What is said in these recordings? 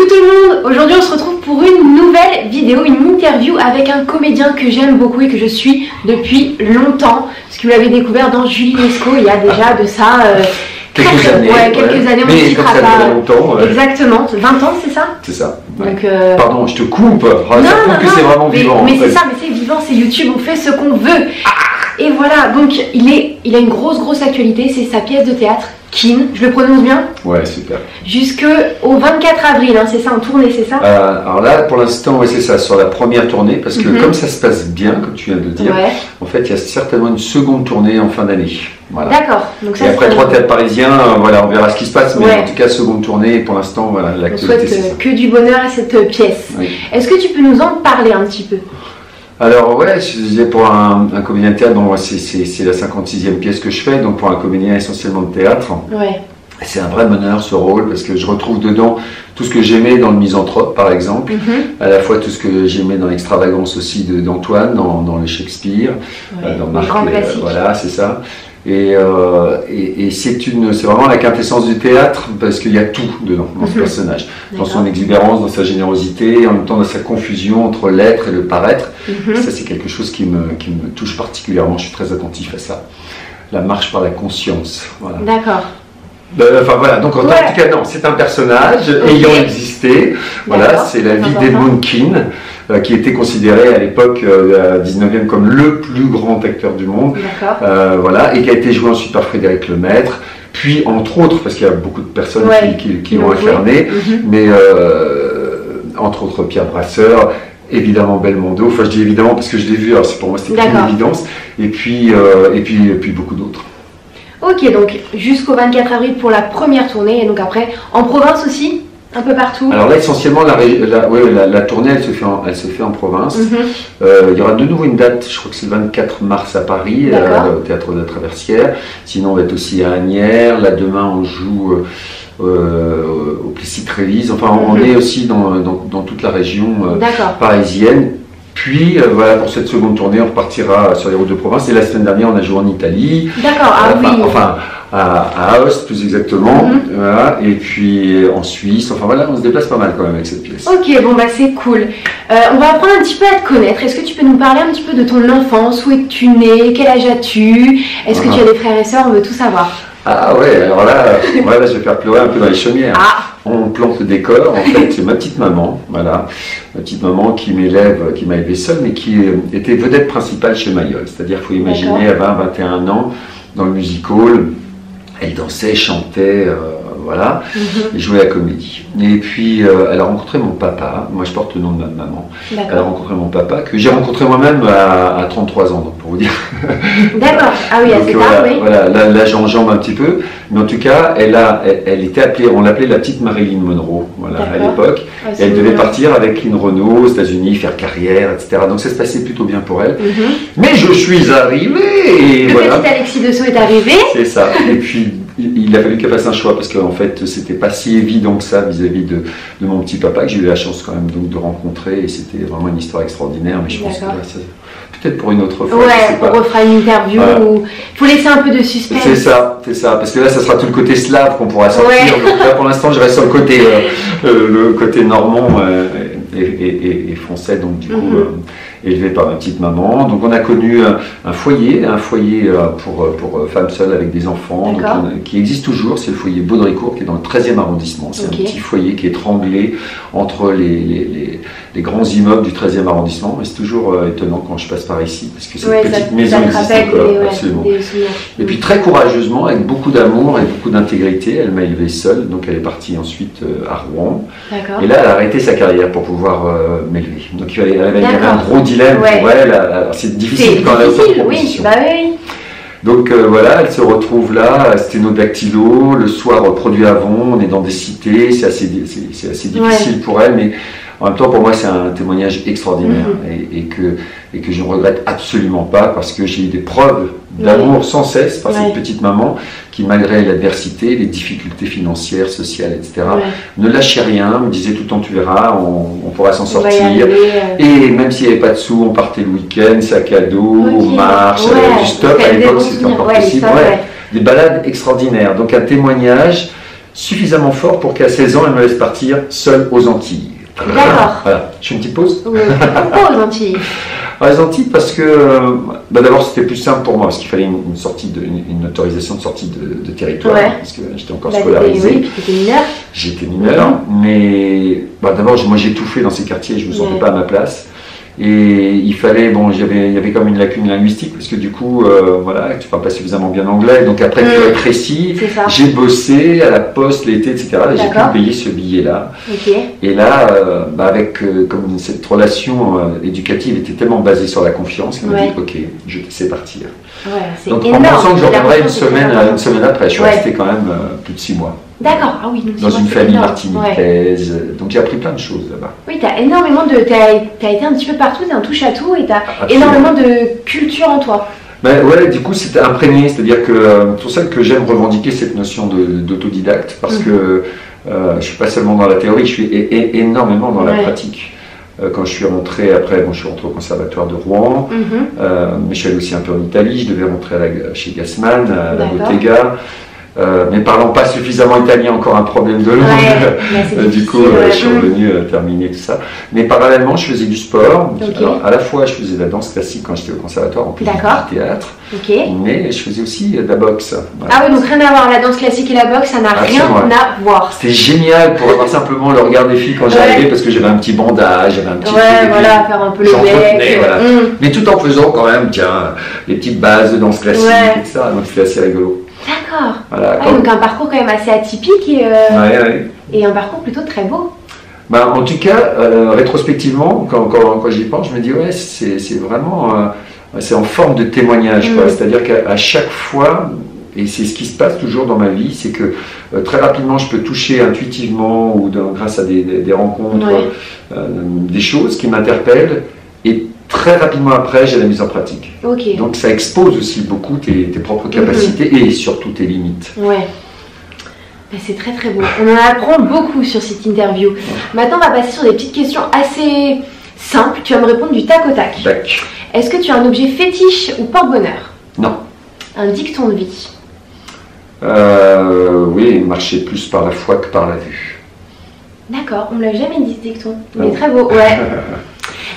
tout le monde, aujourd'hui on se retrouve pour une nouvelle vidéo, une interview avec un comédien que j'aime beaucoup et que je suis depuis longtemps, parce que vous l'avez découvert dans Julie Lescaut il y a déjà de ça quelques années, on ne citera pas. Longtemps, exactement, 20 ans c'est ça? C'est ça. Donc, pardon, je te coupe, ça prouve que c'est vraiment vivant. Mais c'est ça, mais c'est vivant, c'est YouTube, on fait ce qu'on veut. Et voilà, donc il a une grosse actualité, c'est sa pièce de théâtre, Kin, je le prononce bien? Ouais, super. Jusqu'au 24 avril, hein, c'est ça, en tournée, c'est ça? Alors là, pour l'instant, ouais, c'est ça, sur la première tournée, parce que comme ça se passe bien, comme tu viens de le dire, en fait, il y a certainement une seconde tournée en fin d'année. Voilà. D'accord. Et après 3 théâtres parisiens, voilà, on verra ce qui se passe, mais en tout cas, seconde tournée, pour l'instant, voilà, l'actualité. On souhaite que du bonheur à cette pièce. Oui. Est-ce que tu peux nous en parler un petit peu? Alors ouais, je disais pour un comédien de théâtre, bon, c'est la 56e pièce que je fais, donc pour un comédien essentiellement de théâtre, c'est un vrai bonheur ce rôle, parce que je retrouve dedans tout ce que j'aimais dans le Misanthrope par exemple, à la fois tout ce que j'aimais dans l'extravagance aussi d'Antoine, dans le Shakespeare, dans Marc, voilà, c'est ça. Et c'est vraiment la quintessence du théâtre, parce qu'il y a tout dedans, dans ce personnage, dans son exubérance, dans sa générosité, en même temps dans sa confusion entre l'être et le paraître. Ça, c'est quelque chose qui me touche particulièrement, je suis très attentif à ça. La marche par la conscience. Voilà. D'accord. Enfin voilà, donc en tout cas non, c'est un personnage ayant existé, voilà, c'est la vie d'Edmund Kean, qui était considéré à l'époque 19e comme le plus grand acteur du monde, voilà, et qui a été joué ensuite par Frédéric Lemaître, puis entre autres, parce qu'il y a beaucoup de personnes qui l'ont incarné, mais entre autres Pierre Brasseur, évidemment Belmondo, enfin je dis évidemment parce que je l'ai vu, alors pour moi c'était une évidence, et puis beaucoup d'autres. Ok, donc jusqu'au 24 avril pour la première tournée, et donc après en province aussi, un peu partout. Alors là, essentiellement, la tournée, elle se fait en province. Il y aura de nouveau une date, je crois que c'est le 24 mars à Paris, au Théâtre de la Traversière. Sinon, on va être aussi à Asnières. Là, demain, on joue au Plessis-Trévise. Enfin, on est aussi dans toute la région parisienne. Puis voilà, pour cette seconde tournée, on repartira sur les routes de province. Et la semaine dernière, on a joué en Italie. D'accord, enfin, à Aoste plus exactement. Voilà, et puis en Suisse. Enfin voilà, on se déplace pas mal quand même avec cette pièce. Ok, bon bah c'est cool. On va apprendre un petit peu à te connaître. Est-ce que tu peux nous parler un petit peu de ton enfance? Où es-tu né? Quel âge as-tu? Est-ce que tu as des frères et sœurs? On veut tout savoir. Ah ouais, alors là, je vais faire pleurer un peu dans les chaumières. On plante le décor, en fait, c'est ma petite maman, voilà, ma petite maman qui m'a élevé seule, mais qui était vedette principale chez Mayol. C'est-à-dire, il faut imaginer, à 20-21 ans, dans le music hall, elle dansait, chantait, voilà, et jouait à la comédie. Et puis, elle a rencontré mon papa, moi je porte le nom de ma maman, elle a rencontré mon papa, que j'ai rencontré moi-même à 33 ans, donc pour vous dire. D'accord, ah oui, assez tard, oui. Voilà, là j'enjambe un petit peu, mais en tout cas, elle était appelée, on l'appelait la petite Marilyn Monroe, voilà, à l'époque. Elle devait partir avec Lynn Renault aux États-Unis, faire carrière, etc. Donc ça se passait plutôt bien pour elle. Mais je suis arrivé et le petit Alexis Dessau est arrivé. C'est ça, et puis il a fallu qu'elle fasse un choix parce qu'en fait c'était pas si évident que ça vis-à-vis de mon petit papa que j'ai eu la chance quand même donc de rencontrer, et c'était vraiment une histoire extraordinaire, mais je pense que peut-être pour une autre fois. Ouais, on refera une interview où il faut laisser un peu de suspense. C'est ça, parce que là ça sera tout le côté slave qu'on pourra sortir. Donc là pour l'instant je reste sur le côté normand et français, donc du coup élevé par ma petite maman. Donc on a connu un foyer pour femmes seules avec des enfants, donc, qui existe toujours, c'est le foyer Baudricourt qui est dans le 13e arrondissement. C'est un petit foyer qui est étranglé entre les grands immeubles du 13e arrondissement, et c'est toujours étonnant quand je passe par ici, parce que cette petite maison existe encore, absolument. Et puis très courageusement, avec beaucoup d'amour et beaucoup d'intégrité, elle m'a élevé seule, donc elle est partie ensuite à Rouen, et là elle a arrêté sa carrière pour pouvoir m'élever. Donc il y avait un gros dilemme pour elle, c'est difficile quand elle a autant de propositions. Donc voilà, elle se retrouve là, sténo dactylo, le soir produit avant, on est dans des cités, c'est assez difficile pour elle, mais en même temps pour moi c'est un témoignage extraordinaire et que je ne regrette absolument pas, parce que j'ai eu des preuves d'amour sans cesse par cette petite maman qui, malgré l'adversité, les difficultés financières, sociales, etc., ne lâchait rien, me disait tout le temps tu verras, on pourra s'en sortir. Et même s'il n'y avait pas de sous, on partait le week-end, sac à dos, marche, du stop, à l'époque c'était encore possible. Des balades extraordinaires, donc un témoignage suffisamment fort pour qu'à 16 ans, elle me laisse partir seule aux Antilles. D'accord. Voilà. Je fais une petite pause. Pourquoi aux Antilles? Les Antilles, parce que d'abord c'était plus simple pour moi, parce qu'il fallait une sortie une autorisation de sortie de territoire, parce que j'étais encore scolarisé. Oui, puis tu étais mineur. J'étais mineur, mais d'abord moi j'ai tout fait dans ces quartiers, je ne me sentais pas à ma place. Et il fallait, il y avait comme une lacune linguistique, parce que du coup, voilà, tu ne parles pas suffisamment bien anglais, donc après tu es précis. J'ai bossé à la poste l'été, etc. Et j'ai pu payer ce billet-là. Et là, avec comme cette relation éducative était tellement basée sur la confiance, qu'on m'a dit, ok, je te laisse partir. Donc en pensant que je reviendrai une semaine après, je suis resté quand même plus de 6 mois. D'accord, ah oui. Donc dans une famille martiniquaise, donc j'ai appris plein de choses là-bas. Oui, tu as énormément de... Tu as été un petit peu partout, tu es un touche-à-tout et tu as énormément de culture en toi. Ouais, du coup c'était imprégné, c'est-à-dire que c'est pour ça que j'aime revendiquer cette notion d'autodidacte, parce que je ne suis pas seulement dans la théorie, je suis énormément dans la pratique. Quand je suis rentré, après, je suis rentré au conservatoire de Rouen, mais je suis allé aussi un peu en Italie, je devais rentrer chez Gassman, à la Bottega. Mais parlant pas suffisamment italien, encore un problème de langue, du coup je suis revenu terminer tout ça. Mais parallèlement je faisais du sport, alors, à la fois je faisais de la danse classique quand j'étais au conservatoire, en plus du théâtre, mais je faisais aussi de la boxe. Voilà. Ah oui, donc rien à voir, la danse classique et la boxe, ça n'a rien à voir. C'était génial pour avoir simplement le regard des filles quand j'arrivais, parce que j'avais un petit bandage, j'avais un petit truc, voilà, faire un peu le bec. Voilà. Mais tout en faisant quand même, les petites bases de danse classique, etc. Donc c'était assez rigolo. D'accord. Voilà, donc un parcours quand même assez atypique et un parcours plutôt très beau. En tout cas, rétrospectivement, quand j'y pense, je me dis c'est vraiment c'est en forme de témoignage. C'est-à-dire qu'à chaque fois, et c'est ce qui se passe toujours dans ma vie, c'est que très rapidement je peux toucher intuitivement ou grâce à des rencontres, des choses qui m'interpellent, et très rapidement après, j'ai la mise en pratique. Donc ça expose aussi beaucoup tes propres capacités et surtout tes limites. C'est très très beau. On en apprend beaucoup sur cette interview. Maintenant, on va passer sur des petites questions assez simples. Tu vas me répondre du tac au tac. Est-ce que tu as un objet fétiche ou porte-bonheur? Non. Un dicton de vie? Oui, marcher plus par la foi que par la vue. D'accord, on ne l'a jamais dit ce dicton. Il est très beau.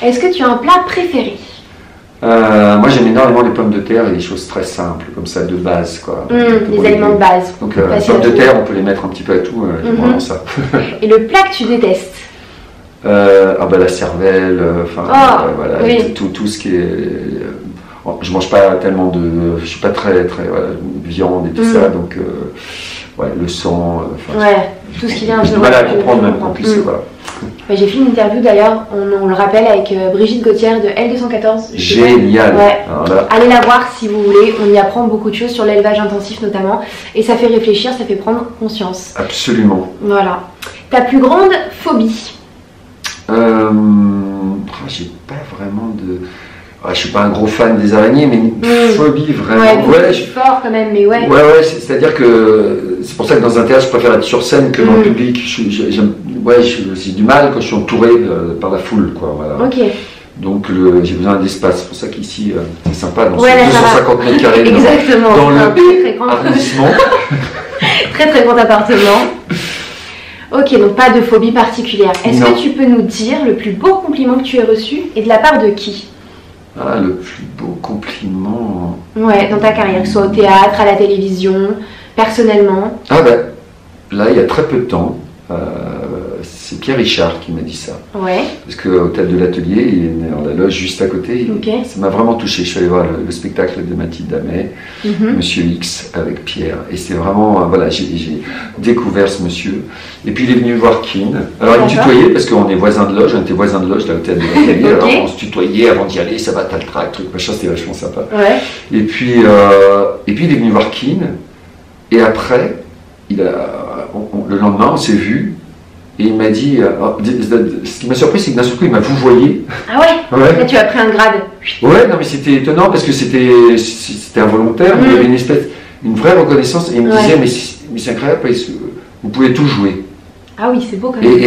Est-ce que tu as un plat préféré? Moi j'aime énormément les pommes de terre et les choses très simples, comme ça, de base. Les aliments de base. Donc les pommes de terre, on peut les mettre un petit peu à tout, vraiment ça. Et le plat que tu détestes? La cervelle, tout ce qui est... je mange pas tellement de... Je suis pas très viande et tout ça, donc le sang... tout ce qui vient... J'ai du mal à comprendre même en plus, j'ai fait une interview d'ailleurs, on le rappelle, avec Brigitte Gauthier de L214. Génial. Allez la voir si vous voulez, on y apprend beaucoup de choses sur l'élevage intensif notamment, et ça fait réfléchir, ça fait prendre conscience. Absolument. Voilà. Ta plus grande phobie? J'ai pas vraiment de... je suis pas un gros fan des araignées, mais une phobie vraiment. Je suis fort quand même, mais c'est-à-dire que c'est pour ça que dans un théâtre, je préfère être sur scène que dans le public. J'ai du mal quand je suis entouré par la foule, Donc j'ai besoin d'espace. C'est pour ça qu'ici c'est sympa, dans 250 mètres carrés dans le arrondissement. Très très grand appartement. Ok, donc pas de phobie particulière. Est-ce que tu peux nous dire le plus beau compliment que tu aies reçu et de la part de qui? Le plus beau compliment... dans ta carrière, que ce soit au théâtre, à la télévision, personnellement. Là, il y a très peu de temps, c'est Pierre Richard qui m'a dit ça. Parce qu'au théâtre de l'Atelier, il est dans la loge juste à côté. Ça m'a vraiment touché. Je suis allé voir le spectacle de Mathilde Damet, Monsieur X, avec Pierre. Et c'est vraiment, j'ai découvert ce monsieur. Et puis il est venu voir Keane. Alors il me tutoyait parce qu'on est voisins de loge, on était voisins de loge dans le théâtre de l'Atelier. Alors on se tutoyait avant d'y aller, ça va, t'as le trac, truc, machin, c'était vachement sympa. Et puis il est venu voir Keane. Et après, le lendemain, on s'est vu. Et il m'a dit, ce qui m'a surpris, c'est que d'un seul coup, il m'a vouvoyé. Ah ouais? Là, tu as pris un grade. Non, mais c'était étonnant parce que c'était involontaire, mais il y avait une vraie reconnaissance. Et il me disait, mais c'est incroyable, vous pouvez tout jouer. Ah oui, c'est beau quand même.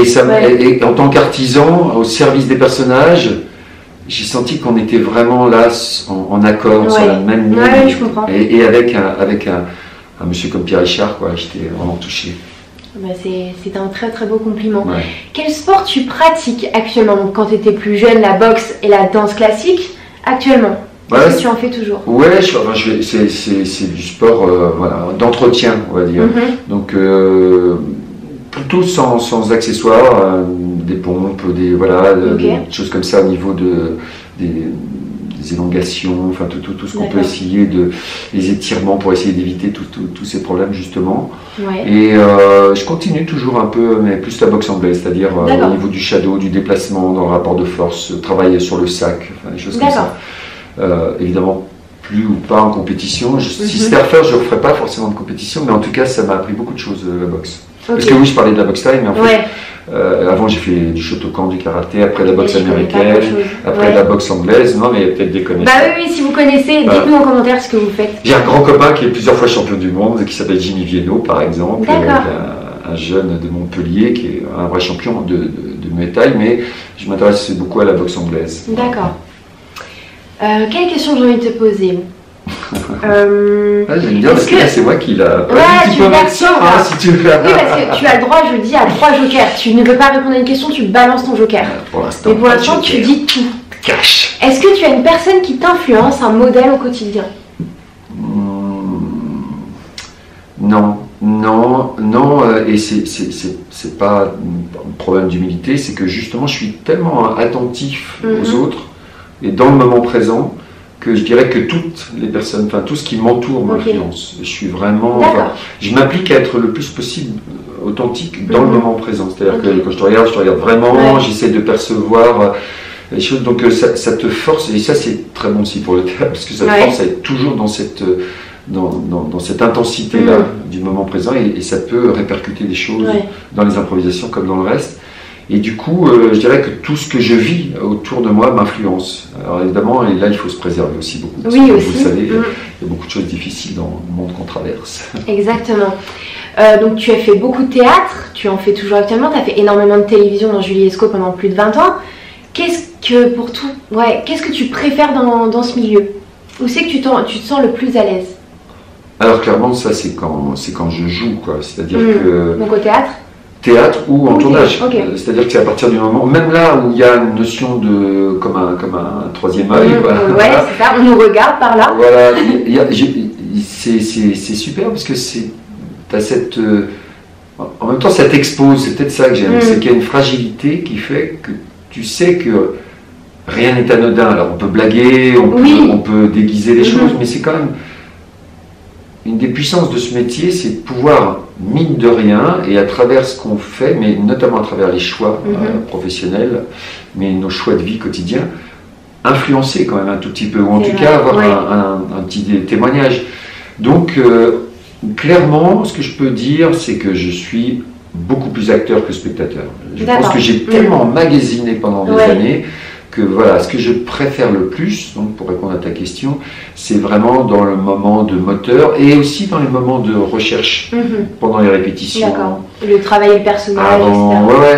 Et en tant qu'artisan, au service des personnages, j'ai senti qu'on était vraiment là, en accord, sur la même ligne. Je comprends. Et avec un monsieur comme Pierre Richard, j'étais vraiment touché. Bah, c'est un très très beau compliment. Ouais. Quel sport tu pratiques actuellement? Donc, quand tu étais plus jeune, la boxe et la danse classique, actuellement? Est-ce que tu en fais toujours? Ouais, c'est du sport voilà, d'entretien, on va dire. Donc, plutôt sans accessoires, des pompes, des choses comme ça au niveau des élongations, enfin tout ce qu'on peut essayer, les étirements pour essayer d'éviter tous ces problèmes justement. Ouais. Et je continue toujours un peu, mais plus la boxe anglaise, c'est-à-dire au niveau du shadow, du déplacement, dans le rapport de force, travailler sur le sac, enfin, des choses comme ça. Évidemment, plus ou pas en compétition. Si c'était à refaire, je ne referais pas forcément de compétition, mais en tout cas, ça m'a appris beaucoup de choses, la boxe. Parce que oui, je parlais de la boxe thaï, mais en fait, avant j'ai fait du Shotokan, du karaté, après la boxe américaine, après la boxe anglaise. Non, mais il y a peut-être des connaissances. Bah oui, si vous connaissez, dites-nous en commentaire ce que vous faites. J'ai un grand copain qui est plusieurs fois champion du monde, qui s'appelle Jimmy Vienno, par exemple. Un jeune de Montpellier qui est un vrai champion de Muay Thai, mais je m'intéresse beaucoup à la boxe anglaise. D'accord. Quelle question j'ai envie de te poser? J'aime bien parce que c'est moi qui l'a. Tu peux mettre ça, si tu veux faire. Oui, parce que tu as le droit, je le dis, à 3 jokers. Tu ne veux pas répondre à une question, tu balances ton joker. Pour l'instant. Mais pour l'instant, tu dis tout. Cash. Est-ce que tu as une personne qui t'influence, un modèle au quotidien? Non, et c'est pas un problème d'humilité, c'est que justement je suis tellement attentif aux autres et dans le moment présent que je dirais que toutes les personnes, enfin tout ce qui m'entoure m'influence. Je suis vraiment, je m'applique à être le plus possible authentique dans le moment présent. C'est-à-dire que quand je te regarde vraiment, j'essaie de percevoir les choses, donc ça te force, et ça c'est très bon aussi pour le théâtre, parce que ça te force à être toujours dans cette intensité-là du moment présent, et ça peut répercuter des choses dans les improvisations comme dans le reste. Et du coup, je dirais que tout ce que je vis autour de moi m'influence. Alors évidemment, et là il faut se préserver aussi beaucoup. Parce que, vous le savez, il y a beaucoup de choses difficiles dans le monde qu'on traverse. Exactement. Donc tu as fait beaucoup de théâtre, tu en fais toujours actuellement, tu as fait énormément de télévision dans Julie Lescaut pendant plus de 20 ans. Qu'est-ce que tu préfères dans ce milieu? Où c'est que tu te sens le plus à l'aise? Alors clairement, ça c'est quand je joue, quoi. C'est-à-dire que... Donc au théâtre ou en tournage. C'est-à-dire que c'est à partir du moment, même là où il y a une notion de comme un troisième œil. C'est ça, on nous regarde par là. Voilà, c'est super parce que t'as cette... en même temps, ça t'expose, c'est peut-être ça que j'aime, c'est qu'il y a une fragilité qui fait que tu sais que rien n'est anodin. Alors on peut blaguer, on peut déguiser les choses, mais c'est quand même... Une des puissances de ce métier, c'est de pouvoir, mine de rien, et à travers ce qu'on fait, mais notamment à travers les choix professionnels, mais nos choix de vie quotidiens, influencer quand même un tout petit peu, ou en tout cas avoir un petit témoignage. Donc, clairement, ce que je peux dire, c'est que je suis beaucoup plus acteur que spectateur. Je pense que j'ai tellement emmagasiné pendant des années, que voilà, ce que je préfère le plus, donc pour répondre à ta question, c'est vraiment dans le moment de moteur et aussi dans les moments de recherche pendant les répétitions. D'accord. Le travail et le personnage,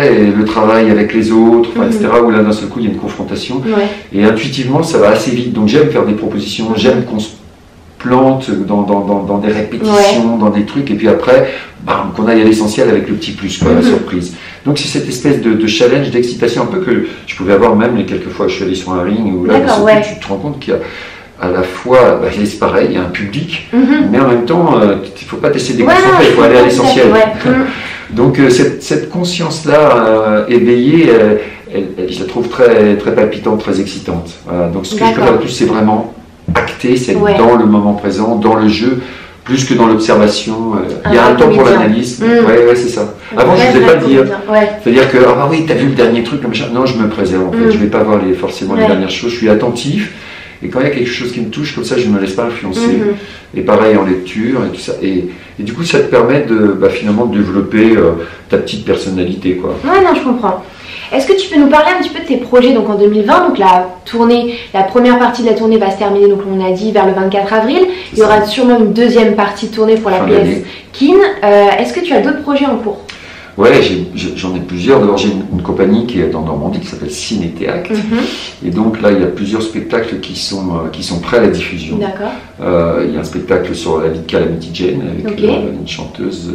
et le travail avec les autres, etc. Où là d'un seul coup il y a une confrontation. Et intuitivement ça va assez vite. Donc j'aime faire des propositions, j'aime qu'on se plante dans des répétitions, dans des trucs, et puis après, qu'on aille à l'essentiel avec le petit plus, quoi, la surprise. Donc c'est cette espèce de challenge, d'excitation un peu que je pouvais avoir même les quelques fois que je suis allé sur un ring, où là, tu te rends compte qu'il y a à la fois, c'est pareil, il y a un public, mais en même temps, il ne faut pas t'essayer de déconcentrer, il faut aller à l'essentiel. Donc cette conscience-là éveillée, je la trouve très, très palpitante, très excitante. Voilà. Donc ce que je préfère le plus, c'est vraiment acté, c'est dans le moment présent, dans le jeu, plus que dans l'observation. Il y a un temps pour l'analyse. C'est ça. Avant, je ne faisais pas le dire. C'est-à-dire que, t'as vu le dernier truc, comme ça. Non, je me préserve en fait. Je ne vais pas voir forcément les dernières choses. Je suis attentif. Et quand il y a quelque chose qui me touche, comme ça, je ne me laisse pas influencer. Et pareil en lecture et tout ça. Et du coup, ça te permet de finalement de développer ta petite personnalité, quoi. Ouais, non, je comprends. Est-ce que tu peux nous parler un petit peu de tes projets donc en 2020? Donc la première partie de la tournée va se terminer, donc on a dit vers le 24 avril. Il y aura sûrement une deuxième partie de tournée pour la pièce Kin. Est-ce que tu as d'autres projets en cours? Ouais, j'en ai plusieurs. D'abord, j'ai une compagnie qui est en Normandie qui s'appelle Ciné-Théâtre. Et donc là, il y a plusieurs spectacles qui sont prêts à la diffusion. D'accord. Il y a un spectacle sur la vie de Calamity Jane avec une chanteuse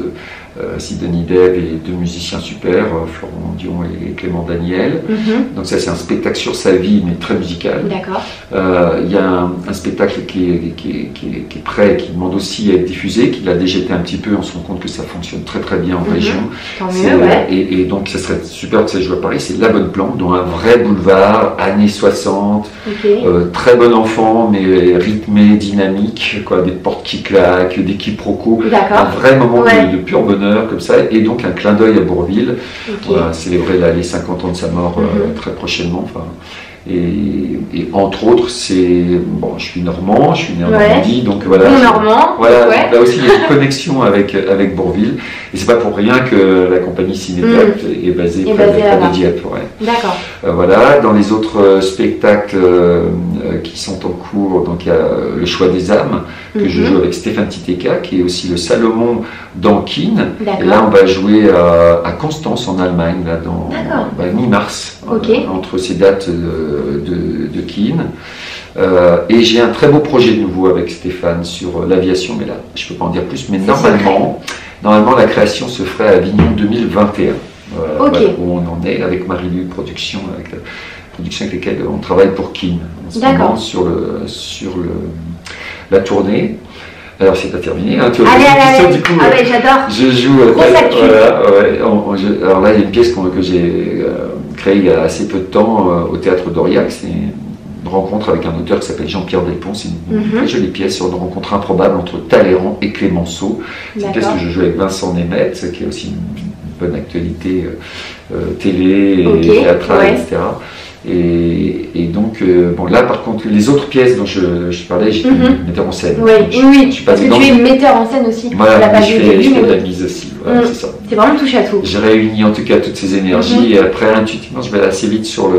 Sidonie Deb et 2 musiciens super, Florent Dion et Clément Daniel. Donc ça c'est un spectacle sur sa vie, mais très musical. D'accord. Il y a un spectacle qui est prêt, qui demande aussi à être diffusé, qu'il a déjà été un petit peu, on se rend compte que ça fonctionne très très bien en région. Tant mieux, ouais. Et donc ça serait super que ça joue à Paris, c'est La Bonne Plante, dont un vrai boulevard, années 60, très bon enfant, mais rythmé, dynamique, quoi, des portes qui claquent, des quiproquos, un vrai moment de pur bonheur comme ça, et donc un clin d'œil à Bourvil. On va célébrer les 50 ans de sa mort très prochainement. Enfin, et entre autres, bon, je suis normand, je suis né en Normandie, donc voilà. Normand. Voilà, là aussi il y a une connexion avec Bourvil, et c'est pas pour rien que la compagnie Cinétact est basée près de Dieppe. D'accord. Voilà, dans les autres spectacles qui sont en cours, donc il y a Le Choix des âmes, que je joue avec Stéphane Titeka, qui est aussi le Salomon dans Keene. Et là, on va jouer à Constance en Allemagne, là, dans mi-mars, entre ces dates de Keene. Et j'ai un très beau projet de nouveau avec Stéphane sur l'aviation, mais là, je ne peux pas en dire plus, mais normalement, la création se ferait à Avignon 2021. Voilà, où on en est avec Marie-Lu Productions, avec la production avec laquelle on travaille pour Keene en ce moment sur la tournée. Alors c'est pas terminé, hein, tu vois. Allez, du coup, j'adore. Je joue. Alors là, il y a une pièce que j'ai créée il y a assez peu de temps au Théâtre d'Aurillac. C'est une rencontre avec un auteur qui s'appelle Jean-Pierre Delpont. C'est une très jolie pièce sur une rencontre improbable entre Talleyrand et Clémenceau. C'est une pièce que je joue avec Vincent Nemeth, qui est aussi une bonne actualité télé et théâtrale, etc. Et donc, bon, là par contre, les autres pièces dont je parlais, j'étais metteur en scène. Oui, parce que tu es metteur en scène aussi. Voilà, je fais de la mise aussi. Voilà, c'est ça. C'est vraiment touche à tout. J'ai réuni en tout cas toutes ces énergies et après, intuitivement, je vais assez vite sur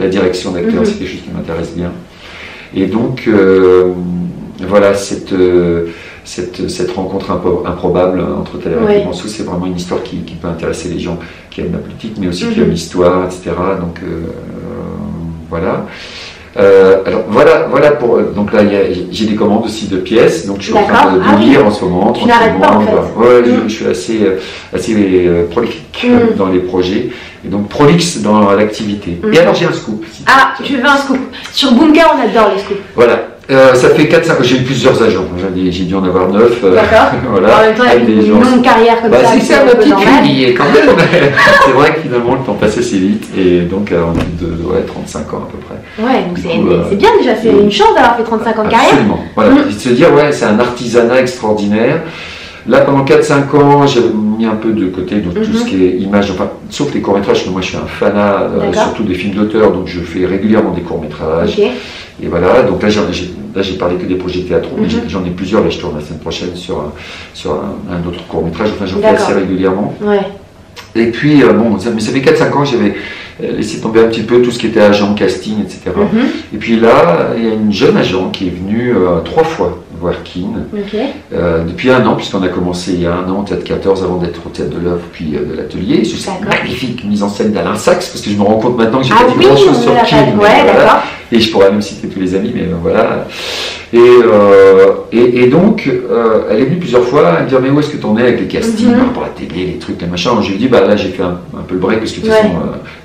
la direction d'acteur, c'est quelque chose qui m'intéresse bien. Et donc, voilà, cette rencontre improbable entre Talleyrand et Clémenceau, c'est vraiment une histoire qui peut intéresser les gens qui aiment la politique, mais aussi qui aiment l'histoire, etc. Donc voilà. Alors voilà pour. Donc là, j'ai des commandes aussi de pièces, donc je suis en train de lire en ce moment. Tu n'arrêtes pas en fait. Je suis assez prolifique dans les projets, et donc prolixe dans l'activité. Et alors j'ai un scoop. Je veux un scoop. Sur Boomka, on adore les scoops. Voilà. Ça fait 4-5 ans, j'ai eu plusieurs agents, j'ai dû en avoir 9. D'accord. Voilà, en même temps, avec une longue carrière comme ça. C'est ça, ma petite fille, quand même. C'est vrai que finalement, le temps passe assez vite, et donc on a plus de 35 ans à peu près. Ouais, donc c'est bien déjà, c'est une chance d'avoir fait 35 ans de carrière. Absolument, voilà. Et de se dire, c'est un artisanat extraordinaire. Là, pendant 4-5 ans, j'avais mis un peu de côté tout ce qui est image, enfin, sauf les courts-métrages, parce que moi je suis un fanat, surtout des films d'auteur, donc je fais régulièrement des courts-métrages. Et voilà, donc là j'ai parlé que des projets théâtraux, mais j'en ai plusieurs, là je tourne la semaine prochaine sur un autre court-métrage, enfin j'en fais assez régulièrement. Et puis, mais ça fait 4-5 ans que j'avais laissé tomber un petit peu tout ce qui était agent, casting, etc. Et puis là, il y a une jeune agent qui est venue 3 fois voir Keene, depuis 1 an, puisqu'on a commencé il y a 1 an au Théâtre 14 avant d'être au Théâtre de l'Œuvre, puis de l'Atelier. C'est cette magnifique mise en scène d'Alain Sachs, parce que je me rends compte maintenant que j'ai pas dit grand chose sur Keene. Et je pourrais même citer tous les amis, mais voilà. Et donc, elle est venue plusieurs fois, elle me dit mais où est-ce que tu en es avec les castings, par rapport à la télé, les trucs, les machins. Je lui dis là j'ai fait un peu le break, parce que de toute façon,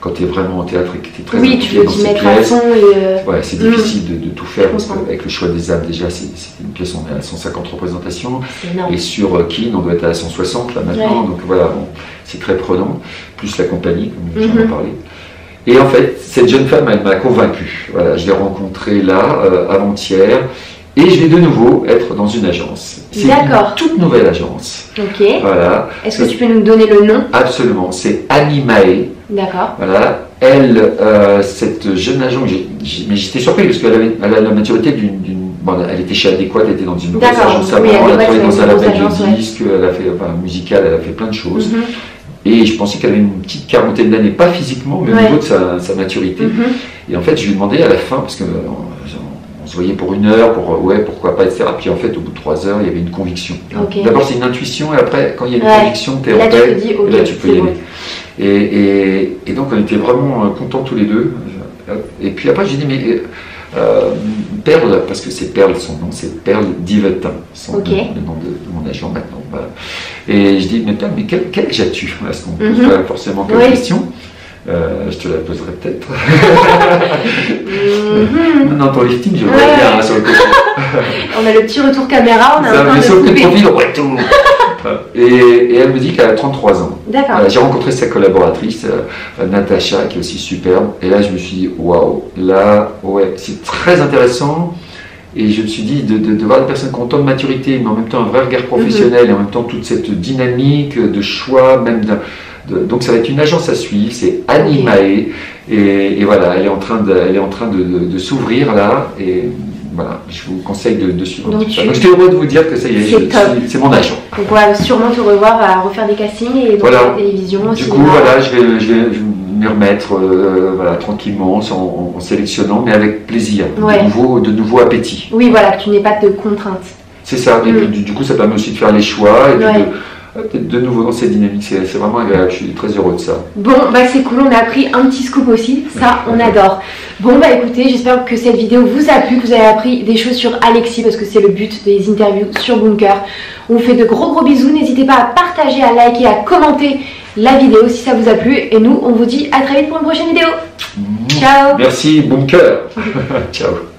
quand tu es vraiment au théâtre et que tu es très impliqué dans ces pièces, c'est difficile de tout faire, parce qu'avec Le Choix des âmes, déjà, c'est une pièce, on est à 150 représentations, et sur Keene, on doit être à 160 là maintenant, donc voilà, c'est très prenant, plus la compagnie, comme j'en ai parlé. Et en fait, cette jeune femme, elle m'a convaincu. Voilà, je l'ai rencontrée là, avant-hier, et je vais de nouveau être dans une agence. C'est une toute nouvelle agence. Voilà. Est-ce que tu peux nous donner le nom? Absolument, c'est Annie Mahé. D'accord. Voilà. Elle, cette jeune agent, mais j'étais surpris parce qu'elle a la maturité elle était chez Adéquate, elle était dans une grosse agence avant, elle a travaillé dans un label de disques, elle a fait, musical, elle a fait plein de choses. Et je pensais qu'elle avait une petite 40aine d'années, pas physiquement, mais au niveau de sa maturité. Et en fait, je lui ai demandé à la fin, parce qu'on se voyait pour 1 heure, pourquoi pas, etc. Puis en fait, au bout de 3 heures, il y avait une conviction. D'abord, c'est une intuition, et après, quand il y a une conviction, tu es en paix, et là, tu peux y aller. Et donc, on était vraiment contents tous les deux. Et puis après, j'ai dit, mais Perle, parce que c'est Perle, son nom, c'est Perle Divetin, le nom de mon agent maintenant. Voilà. Et je dis, mais quel âge as-tu? Parce qu'on ne pose pas forcément comme question. Je te la poserai peut-être. Non, ton lifting, je le vois bien hein, sur le côté. On a le petit retour caméra, on a un peu de profil, on voit tout. Et elle me dit qu'elle a 33 ans. D'accord. J'ai rencontré sa collaboratrice, Natacha, qui est aussi superbe. Et là, je me suis dit, waouh, là, ouais, c'est très intéressant. Et je me suis dit, de voir des personnes qui ont tant de maturité, mais en même temps un vrai regard professionnel, et en même temps toute cette dynamique de choix, même donc ça va être une agence à suivre, c'est Annie Mae, et voilà, elle est en train de s'ouvrir là, et voilà, je vous conseille de suivre. Donc j'étais heureux de vous dire que ça y est, c'est mon agent. Donc on va sûrement te revoir à refaire des castings et donc la télévision. Du coup, voilà, je vais m'y remettre voilà, tranquillement, en sélectionnant, mais avec plaisir, de nouveau appétit. Oui, voilà, que tu n'aies pas de contraintes. C'est ça, et puis, du coup ça permet aussi de faire les choix, et puis de nouveau dans cette dynamique, c'est vraiment agréable, je suis très heureux de ça. Bon, c'est cool, on a appris un petit scoop aussi, ça on adore. Bon écoutez, j'espère que cette vidéo vous a plu, que vous avez appris des choses sur Alexis, parce que c'est le but des interviews sur Bunker. On vous fait de gros bisous, n'hésitez pas à partager, à liker, à commenter la vidéo si ça vous a plu, et nous on vous dit à très vite pour une prochaine vidéo. Ciao. Merci Bunker. Ciao.